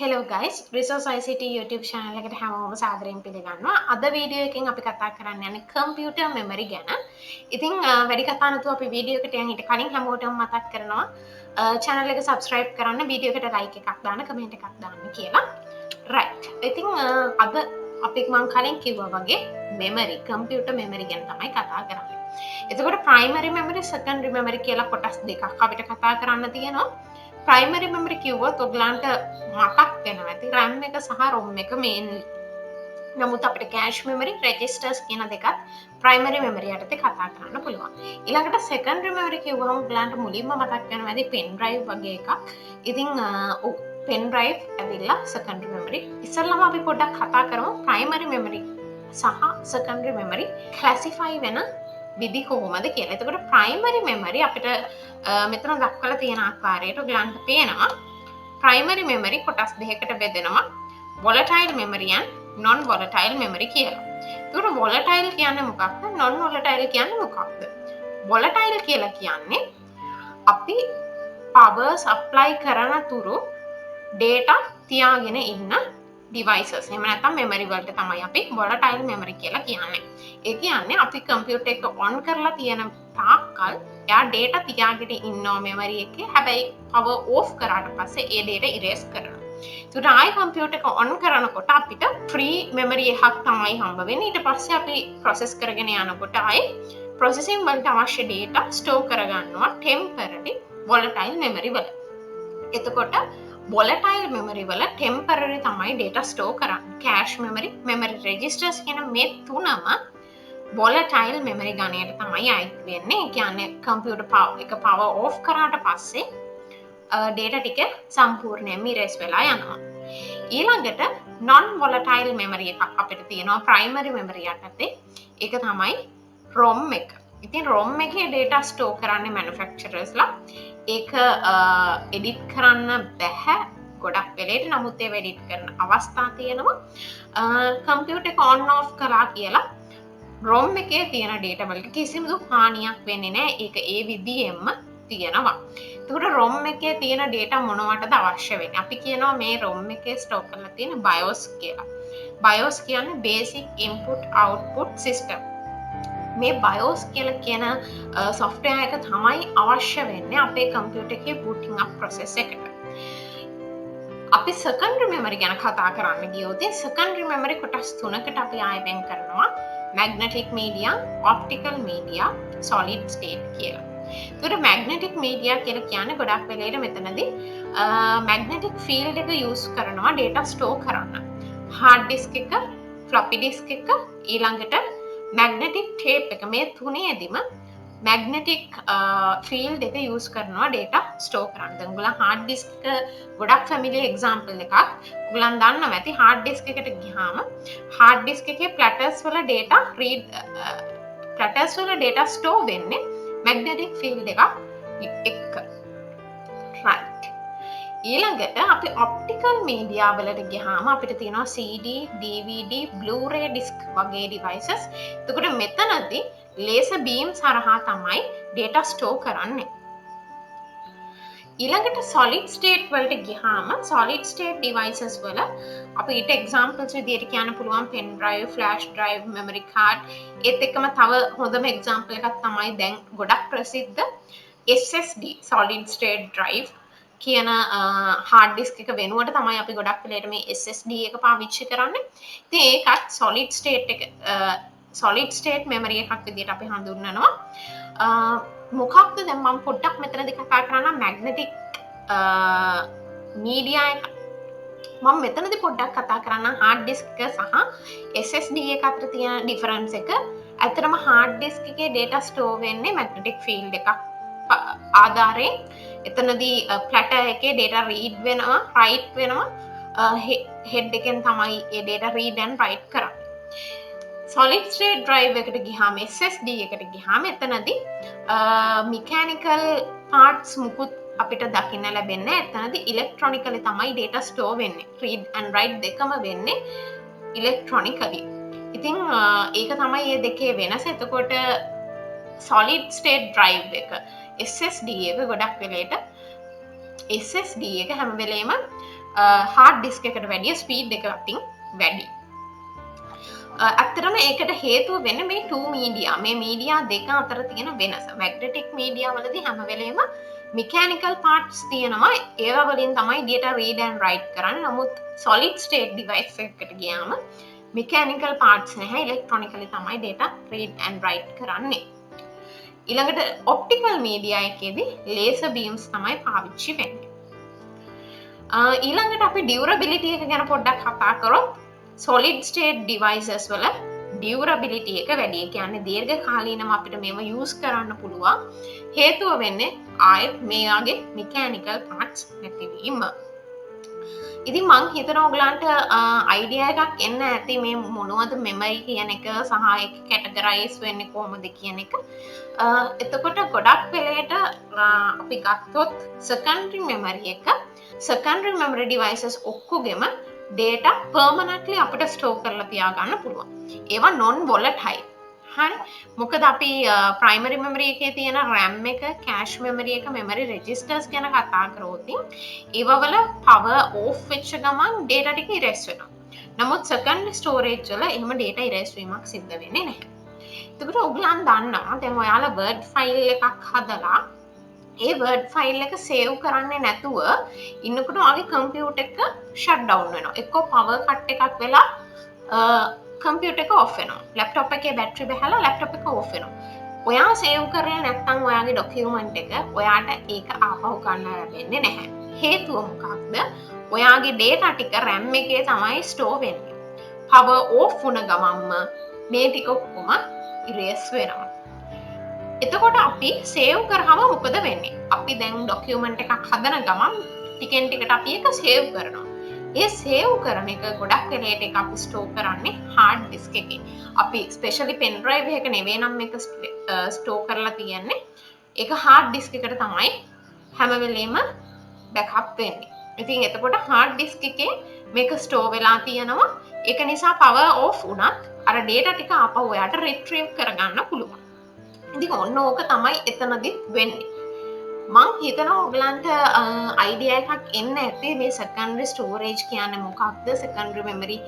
Hello guys, ResourceICT YouTube channel එකට හැමෝම සාදරයෙන් පිළිගන්නවා. අද වීඩියෝ එකෙන් අපි කතා කරන්න යන්නේ computer memory ගැන. ඉතින් වැඩි කතා නැතුව අපි වීඩියෝ එකට යන්න ඊට කලින් හැමෝටම මතක් කරනවා channel එක subscribe කරන්න, වීඩියෝ එකට like එකක් දාන්න, comment එකක් දාන්න කියලා. Right. ඉතින් අද අපි මම කලින් කිව්වා වගේ memory, computer memory ගැන තමයි කතා කරන්නේ. එතකොට primary memory, secondary memory කියලා කොටස් දෙකක් අපිට කතා කරන්න තියෙනවා. primary memory කිව්වොත් ඔයගලන්ට මතක් වෙනවා ඇති RAM එක සහ ROM එක mainly. නමුත් අපිට cache memory, registers කියන දෙකත් primary memory යටතේ කතා කරන්න පුළුවන්. ඊළඟට secondary memory කිව්වම ඔයගලන්ට මුලින්ම මතක් වෙනවා ඇති pen drive වගේ එකක්. ඉතින් pen drive ඇවිල්ලා secondary memory. ඉස්සෙල්ලාම අපි පොඩ්ඩක් කතා කරමු primary memory සහ secondary memory classify වෙන විදි කොහොමද කියලා. එතකොට primary memory අපිට මෙතන දක්වලා තියෙන ආකාරයට ඔයගලන්ට පේනවා primary memory කොටස් දෙකකට බෙදෙනවා volatile memory and non-volatile memory කියලා. එතකොට volatile කියන්නේ මොකක්ද? non-volatile කියන්නේ මොකක්ද? volatile කියලා කියන්නේ අපි power supply කරන තුරු data තියාගෙන ඉන්න devices. එහෙම නැත්නම් memory වලට තමයි අපි volatile memory කියලා කියන්නේ. ඒ කියන්නේ අපි computer එක on කරලා තියෙන තාක්කල් එයා data තියාගෙන ඉන්නවා memory එකේ. හැබැයි power off කරාට පස්සේ ඒ data erase කරනවා. ඒකට ආයි computer එක on කරනකොට අපිට free memory එකක් තමයි හම්බ වෙන්නේ. ඊට පස්සේ අපි process කරගෙන යනකොට ආයි processing වලට අවශ්‍ය data store කරගන්නවා temporary volatile memory වල. එතකොට volatile memory වල temporary තමයි data store කරන්නේ. cache memory, memory registers කියන මේ තුනම volatile memory ගණයට තමයි අයිති වෙන්නේ. ඒ කියන්නේ computer power off කරාට පස්සේ data ටික සම්පූර්ණයෙන්ම erase වෙලා යනවා. ඊළඟට non volatile memory එකක් අපිට තියෙනවා primary memory යටතේ. ඒක තමයි ROM එක. ඉතින් ROM එකේ data store කරන්නේ manufacturers ලා. ඒක edit කරන්න බැහැ ගොඩක් වෙලේට. නමුත් ඒව edit කරන අවස්ථා තියෙනවා. computer එක on off කරා කියලා ROM එකේ තියෙන data වලට කිසිදු හානියක් වෙන්නේ නැහැ. ඒක ඒ විදිහෙම තියෙනවා. එතකොට ROM එකේ තියෙන data මොනවටද අවශ්‍ය වෙන්නේ? අපි කියනවා මේ ROM එකේ store කරලා තියෙන BIOS කියලා. BIOS කියන්නේ basic input output system. මේ BIOS කියලා කියන software එක තමයි අවශ්‍ය වෙන්නේ අපේ computer එකේ booting up process එකට. අපි secondary memory ගැන කතා කරන්න ගියොත් secondary memory කොටස් තුනකට අපි ආයෙ වෙන් කරනවා. magnetic media, optical media, solid state කියලා. ඒකට magnetic media කියලා කියන්නේ ගොඩක් වෙලේට මෙතනදී magnetic field එක use කරනවා data store කරන්න. hard disk එක, floppy disk එක, ඊළඟට magnetic tape එක, මේ තුනේදීම magnetic field එක use කරනවා data store කරන්න. දැන් ඔයගොල්ලෝ hard disk එක ගොඩක් familiar example එකක්. ඔයගොල්ලන් දන්නවා ඇති hard disk එකට ගියාම hard disk එකේ platters වල data store වෙන්නේ magnetic field එකක් එක්ක. right. ඊළඟට අපි optical media වලට ගියාම අපිට තියෙනවා CD, DVD, Blu-ray disc වගේ devices. එතකොට මෙතනදී laser beams හරහා තමයි data store කරන්නේ. ඊළඟට solid state වලට ගියාම solid state devices වල අපිට examples විදිහට කියන්න පුළුවන් pen drive, flash drive, memory card. ඒත් එක්කම තව හොඳම example එකක් තමයි දැන් ගොඩක් ප්‍රසිද්ධ SSD, solid state drive කියන hard disk එක වෙනුවට තමයි අපි ගොඩක් වෙලේට මේ SSD එක පාවිච්චි කරන්නේ. ඉතින් ඒකත් solid state memory එකක් විදිහට අපි හඳුන්වනවා. මොකක්ද දැන් මම පොඩ්ඩක් මෙතනදී කතා කරනවා magnetic media එක. මම මෙතනදී පොඩ්ඩක් කතා කරනවා hard disk එක සහ SSD එක අතර තියෙන difference එක. ඇත්තටම hard disk එකේ data store වෙන්නේ magnetic field එකක් ආධාරයෙන්. එතනදී platter එකේ data read වෙනවා, write වෙනවා. head එකෙන් තමයි ඒ data read and write කරන්නේ. solid state drive එකට ගියාම SSD එකට ගියාම එතනදී mechanical parts මුකුත් අපිට දකින්න ලැබෙන්නේ නැහැ. එතනදී electronically තමයි data store වෙන්නේ. read and write දෙකම වෙන්නේ electronically. ඉතින් ඒක තමයි මේ දෙකේ වෙනස. එතකොට solid state drive එක SSD එක ගොඩක් වෙලේට SSD එක හැම වෙලේම hard disk එකට වැඩිය ස්පීඩ් එක අතින් වැඩි. ඇත්තටම ඒකට හේතුව වෙන්නේ මේ two media මේ media දෙක අතර තියෙන වෙනස. magnetic media වලදී හැම වෙලේම mechanical parts තියෙනවා. ඒවා වලින් තමයි data read and write කරන්නේ. නමුත් solid state device එකකට ගියාම mechanical parts නැහැ. electronically තමයි data read and write කරන්නේ. ඊළඟට optical media එකේදී laser beams තමයි පාවිච්චි වෙන්නේ. ඊළඟට අපි durability එක ගැන පොඩ්ඩක් කතා කරොත් solid state devices වල durability එක වැඩි. ඒ කියන්නේ දීර්ඝ කාලීනව අපිට මේව use කරන්න පුළුවන්. හේතුව වෙන්නේ ආයෙත් මේවාගේ mechanical parts නැතිවීම. ඉතින් මං හිතනවා ඔයගලන්ට idea එකක් එන්න ඇති මේ මොනවද memory කියන එක සහ ඒක categorize වෙන්නේ කොහොමද කියන එක. එතකොට ගොඩක් වෙලේට අපි ගත්තොත් secondary memory එක secondary memory devices ඔක්කොගෙම data permanently අපිට store කරලා තියාගන්න පුළුවන්. ඒවා non-volatile. හරි. මොකද අපි primary memory එකේ තියෙන RAM එක, cache memory එක, memory registers ගැන කතා කරොත් ඒවා වල power off වෙච්ච ගමන් data ටික erase වෙනවා. නමුත් secondary storage වල එහෙම data erase වීමක් සිද්ධ වෙන්නේ නැහැ. එතකොට ඔයගලන් දන්නවා දැන් ඔයාලා word file එකක් හදලා ඒ word file එක save කරන්නේ නැතුව ඉන්නකොට ඔයාගේ computer එක shut down වෙනවා. එක්කෝ power cut එකක් වෙලා computer එක off වෙනවා. laptop එකේ battery බහලා laptop එක off වෙනවා. ඔයා save කරේ නැත්නම් ඔයාගේ document එක ඔයාට ඒක ආපහු ගන්න ලැබෙන්නේ නැහැ. හේතුව මොකක්ද? ඔයාගේ data ටික RAM එකේ තමයි store වෙන්නේ. power off වුණ ගමන්ම මේ ටික ඔක්කොම erase වෙනවා. එතකොට අපි save කරාම මොකද වෙන්නේ? අපි දැන් document එකක් හදන ගමන් ටිකෙන් ටිකට අපි ඒක save කරනවා. ඒ save කරන එක ගොඩක් වෙලේට ඒක අපි store කරන්නේ hard disk එකේ. අපි especially pen drive එක නෙවෙයි නම් මේක store කරලා තියන්නේ. ඒක hard disk එකට තමයි හැම වෙලේම backup වෙන්නේ. ඉතින් එතකොට hard disk එකේ මේක store වෙලා තියෙනවා. ඒක නිසා power off වුණත් අර data ටික ආපහු ඔයාට retrieve කරගන්න පුළුවන්. ඉතින් ඔන්න ඕක තමයි එතනදිත් වෙන්නේ. මං හිතනවා ඔයගලන්ට idea එකක් එන්න ඇති මේ secondary storage කියන්නේ මොකක්ද? secondary memory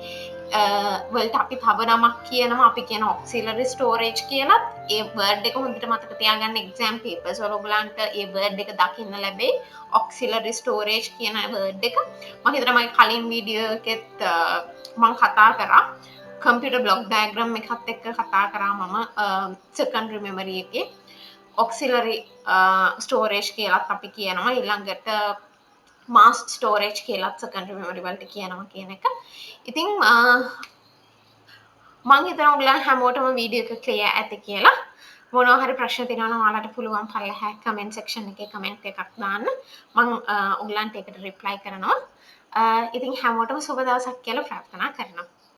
වලට අපි තව නමක් කියනවා. අපි කියන auxiliary storage කියලා. ඒ word එක හොඳට මතක තියාගන්න exam papers වල ඔයගලන්ට ඒ word එක දකින්න ලැබෙයි. auxiliary storage කියන word එක. මම හිතනවා මගේ කලින් වීඩියෝ එකෙත් මම කතා කරා. computer block diagram එකත් එක්ක කතා කරා මම secondary memory එකේ auxiliary storage කියලාත් අපි කියනවා. ඊළඟට mass storage කියලාත් secondary memory වලට කියනවා කියන එක. ඉතින් මම හිතනවා ඔයගොල්ලන් හැමෝටම වීඩියෝ එක ක්ලියර් ඇති කියලා. මොනවා හරි ප්‍රශ්න තියෙනවා නම් ඔයාලට පුළුවන් පල්ලෙහා comment section එකේ comment එකක් දාන්න. මම ඔයගොල්ලන්ට ඒකට reply කරනවා. ඉතින් හැමෝටම සුබ දවසක් කියලා ප්‍රාර්ථනා කරනවා.